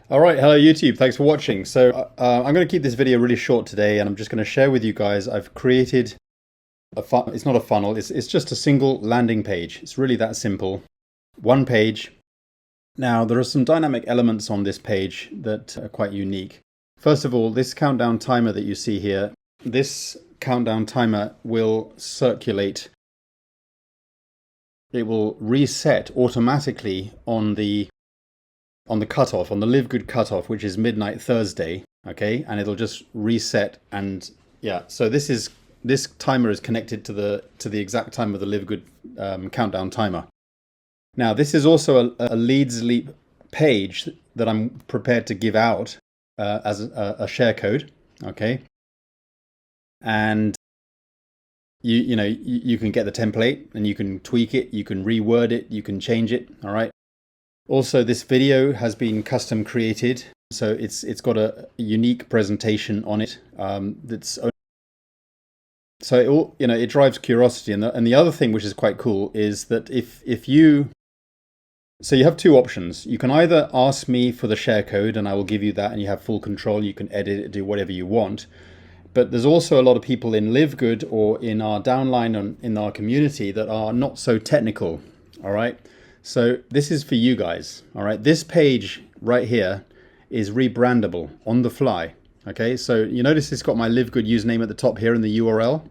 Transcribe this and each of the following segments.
All right, hello YouTube, thanks for watching. So I'm going to keep this video really short today, and I'm just going to share with you guys, I've created it's not a funnel, it's just a single landing page. It's really that simple. One page. Now, there are some dynamic elements on this page that are quite unique. First of all, this countdown timer that you see here, this countdown timer will circulate. It will reset automatically on the cutoff, on the LiveGood cutoff, which is midnight Thursday, okay? And it'll just reset, and yeah, so this timer is connected to the exact time of the LiveGood countdown timer. Now, this is also a LeadsLeap page that I'm prepared to give out as a share code, okay? And you can get the template and you can tweak it, you can reword it, you can change it, all right? Also, this video has been custom created, so it's got a unique presentation on it. It drives curiosity. And the other thing which is quite cool is that so you have two options. You can either ask me for the share code and I will give you that, and you have full control. You can edit it, do whatever you want. But there's also a lot of people in LiveGood or in our downline and in our community that are not so technical, all right? So this is for you guys, all right? This page right here is rebrandable on the fly, okay? So you notice it's got my LiveGood username at the top here in the URL.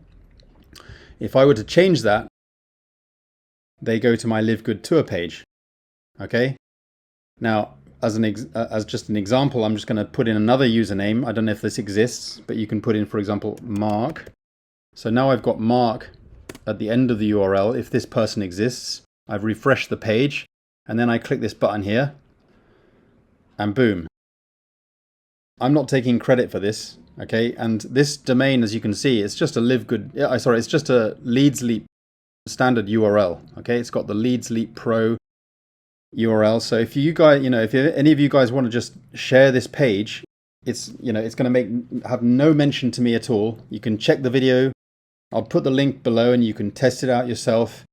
If I were to change that, they go to my LiveGood tour page, okay? Now, as just an example, I'm just going to put in another username. I don't know if this exists, but you can put in, for example, Mark. So now I've got Mark at the end of the URL if this person exists. I've refreshed the page, and then I click this button here, and boom. I'm not taking credit for this, okay? And this domain, as you can see, it's just a it's just a LeadsLeap standard URL, okay? It's got the LeadsLeap Pro URL. So if you guys, if any of you guys want to just share this page, it's going to have no mention to me at all. You can check the video. I'll put the link below, and you can test it out yourself.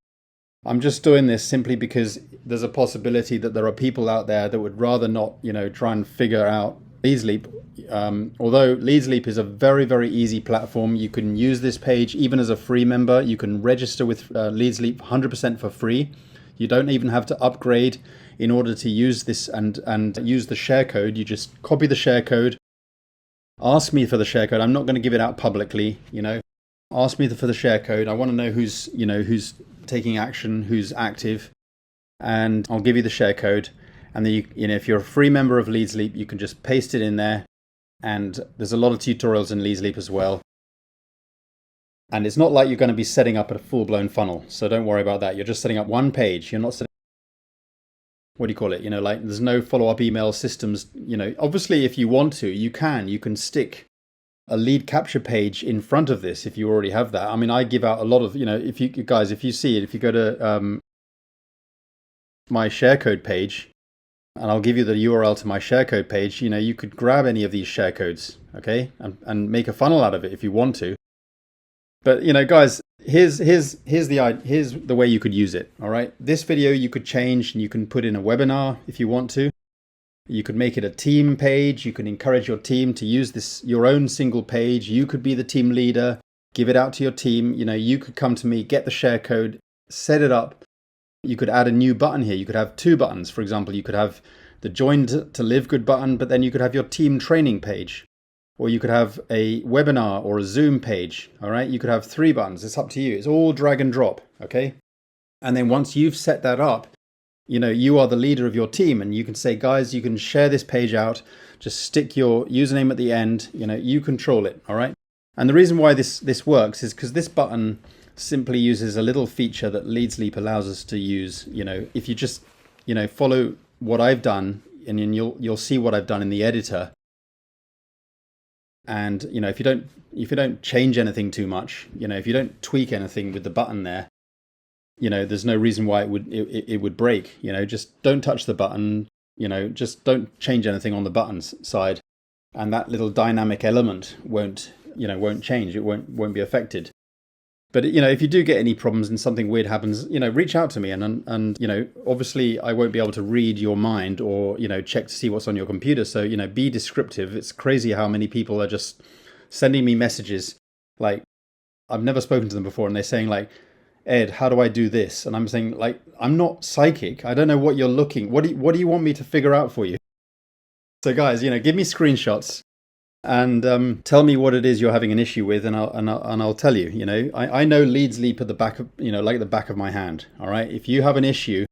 I'm just doing this simply because there's a possibility that there are people out there that would rather not, try and figure out LeadsLeap. Although LeadsLeap is a very, very easy platform. You can use this page even as a free member. You can register with LeadsLeap 100% for free. You don't even have to upgrade in order to use this and use the share code. You just copy the share code. Ask me for the share code. I'm not going to give it out publicly, Ask me for the share code. I want to know who's taking action, who's active, and I'll give you the share code. And then if you're a free member of LeadsLeap, you can just paste it in there. And there's a lot of tutorials in LeadsLeap as well. And it's not like you're going to be setting up a full-blown funnel, so don't worry about that. You're just setting up one page. You're not setting, what do you call it? Like there's no follow-up email systems. Obviously, if you want to, you can stick a lead capture page in front of this if you already have that. I mean, I give out a lot of, if you see it, if you go to my share code page, and I'll give you the URL to my share code page, you could grab any of these share codes, okay, and make a funnel out of it if you want to. But guys, here's the way you could use it. All right, this video you could change, and you can put in a webinar if you want to. You could make it a team page. You can encourage your team to use your own single page. You could be the team leader, give it out to your team. You could come to me, get the share code, set it up. You could add a new button here. You could have two buttons. For example, you could have the join to LiveGood button, but then you could have your team training page. Or you could have a webinar or a Zoom page, all right? You could have three buttons. It's up to you. It's all drag and drop, okay? And then once you've set that up, you are the leader of your team, and you can say, guys, you can share this page out. Just stick your username at the end. You control it, all right? And the reason why this works is because this button simply uses a little feature that LeadsLeap allows us to use. If you just, follow what I've done, and then you'll see what I've done in the editor. And if you don't change anything too much, if you don't tweak anything with the button there, there's no reason why it would break. Just don't touch the button. Just don't change anything on the button's side, and that little dynamic element won't change. It won't be affected. But if you do get any problems and something weird happens, reach out to me, and obviously I won't be able to read your mind or check to see what's on your computer. So be descriptive. It's crazy how many people are just sending me messages like I've never spoken to them before, and they're saying like, Ed, how do I do this? And I'm saying like, I'm not psychic. I don't know what you're looking. What do you want me to figure out for you? So guys, give me screenshots. And tell me what it is you're having an issue with, and I'll tell you. I know LeadsLeap at the back of like the back of my hand. All right, if you have an issue,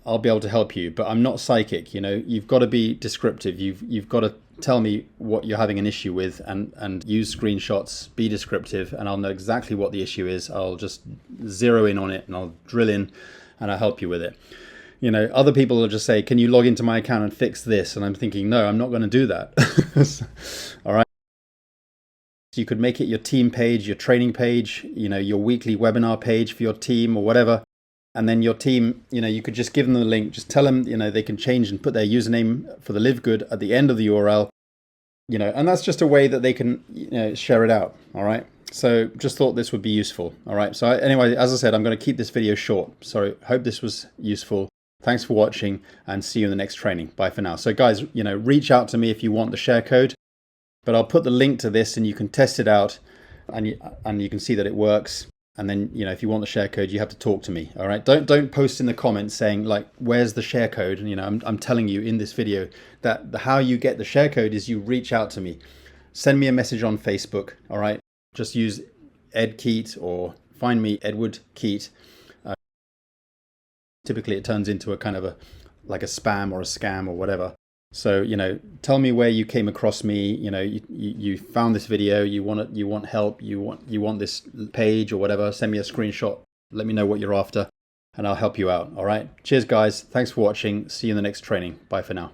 I'll be able to help you. But I'm not psychic. You've got to be descriptive. You've got to tell me what you're having an issue with, and use screenshots. Be descriptive, and I'll know exactly what the issue is. I'll just zero in on it, and I'll drill in, and I'll help you with it. Other people will just say, can you log into my account and fix this? And I'm thinking, no, I'm not going to do that. All right. So you could make it your team page, your training page, your weekly webinar page for your team or whatever. And then your team, you could just give them the link, just tell them, they can change and put their username for the LiveGood at the end of the URL, and that's just a way that they can, share it out. All right. So just thought this would be useful. All right. So anyway, as I said, I'm going to keep this video short. So hope this was useful. Thanks for watching, and see you in the next training. Bye for now. So guys, reach out to me if you want the share code, but I'll put the link to this and you can test it out, and you can see that it works. And then, if you want the share code, you have to talk to me. All right. Don't post in the comments saying like, where's the share code? And I'm telling you in this video that how you get the share code is you reach out to me. Send me a message on Facebook. All right. Just use Ed Keat or find me Edward Keat. Typically it turns into a kind of like a spam or a scam or whatever. So, tell me where you came across me, you found this video, you want help, you want this page or whatever. Send me a screenshot. Let me know what you're after, and I'll help you out. All right. Cheers guys. Thanks for watching. See you in the next training. Bye for now.